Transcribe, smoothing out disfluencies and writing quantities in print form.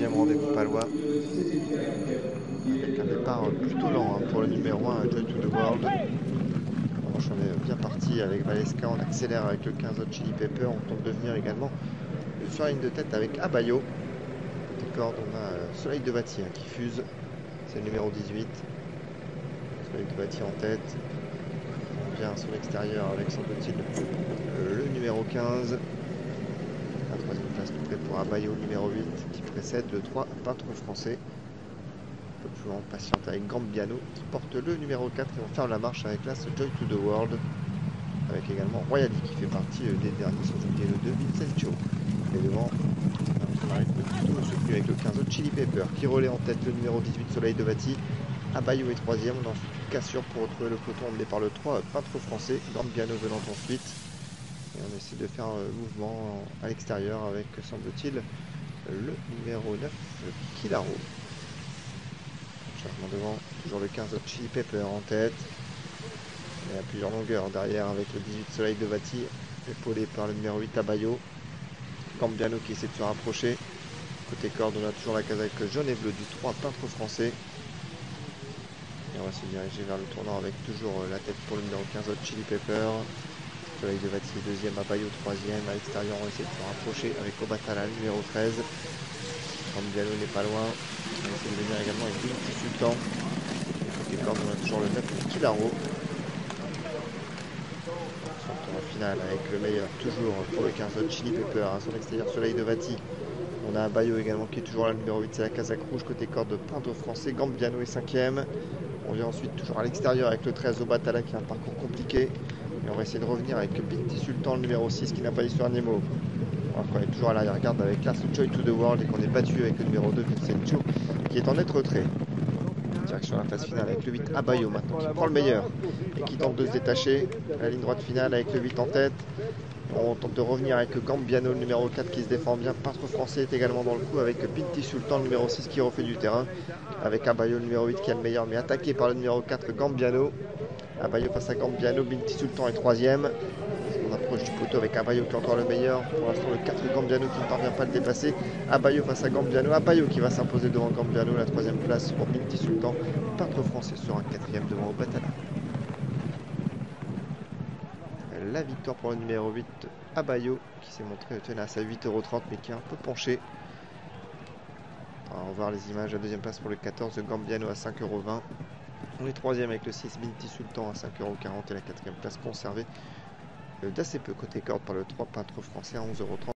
deuxième rendez-vous palois. Avec un départ plutôt lent pour le numéro 1, Joy to the World. En revanche, on est bien parti avec Valeska, on accélère avec le 15 Hot Chili Pepper, on tente de venir également sur la ligne de tête avec Abayo. Côté corde, on a Soleil de Bâti qui fuse, c'est le numéro 18. Soleil de Bâti en tête. On vient sur l'extérieur avec semble-t-il le numéro 15. La troisième place tout près pour Abayo, numéro 8, qui précède le 3 Peintre Français. Un peu plus loin, on patiente avec Gambiano qui porte le numéro 4 et on ferme la marche avec l'As Joy to the World. Avec également Royali qui fait partie des derniers sur le de Vincencio. Et devant, on arrive plutôt soutenu avec le 15 Chili Pepper qui relaie en tête le numéro 18 Soleil de Bâti. Abayo est troisième, on a ensuite une cassure pour retrouver le peloton emmené par le 3 Peintre Français, Gambiano venant ensuite. Et on essaie de faire un mouvement à l'extérieur avec, semble-t-il, le numéro 9 Kilaro. Chargement devant, toujours le 15 Chili Pepper en tête. Il y a plusieurs longueurs derrière avec le 18 Soleil de Bâti, épaulé par le numéro 8 Abayo. Gambiano qui essaie de se rapprocher. Côté corde, on a toujours la casaque jaune et bleue du 3 Peintre Français. Et on va se diriger vers le tournant avec toujours la tête pour le numéro 15 Chili Pepper. Soleil de Bâti deuxième, Abayo troisième. À l'extérieur, on essaie de se rapprocher avec Obatala numéro 13. Gambiano n'est pas loin. On essaie de venir également avec Binti Sultan. Et côté corde, on a toujours le 9 Kilaro. Sur le tournoi final avec le meilleur toujours pour le 15 Chili Pepper. Sur l'extérieur, Soleil de Bâti. On a Abayo également qui est toujours là, le numéro 8, c'est la casaque rouge. Côté corde, Peintre Français, Gambiano est cinquième. On vient ensuite toujours à l'extérieur avec le 13 Obatala qui a un parcours compliqué. Et on va essayer de revenir avec Binti Sultan, le numéro 6, qui n'a pas d'histoire Nemo. Alors qu'on est toujours à l'arrière-garde avec l'As Joy to the World et qu'on est battu avec le numéro 2, Vincencio, qui est en net retrait. Direction la phase finale avec le 8 Abayo maintenant, qui prend le meilleur et qui tente de se détacher. La ligne droite finale avec le 8 en tête. On tente de revenir avec Gambiano, le numéro 4 qui se défend bien. Peintre Français est également dans le coup avec Binti Sultan, le numéro 6 qui refait du terrain. Avec Abayo, le numéro 8 qui a le meilleur, mais attaqué par le numéro 4 Gambiano. Abayo face à Gambiano, Binti Sultan est troisième. On approche du poteau avec Abayo qui est encore le meilleur. Pour l'instant, le 4 Gambiano qui ne parvient pas à le dépasser. Abayo face à Gambiano. Abayo qui va s'imposer devant Gambiano. La troisième place pour Binti Sultan. Peintre Français sur un quatrième devant Obatala. La victoire pour le numéro 8 Abayo qui s'est montré tenace à 8,30 € mais qui est un peu penché. On va voir les images. La deuxième place pour le 14 Gambiano à 5,20 €. On est troisième avec le 6 Binti Sultan à 5,40 € et la quatrième place conservée d'assez peu côté corde par le 3 Peintre Français à 11,30 €.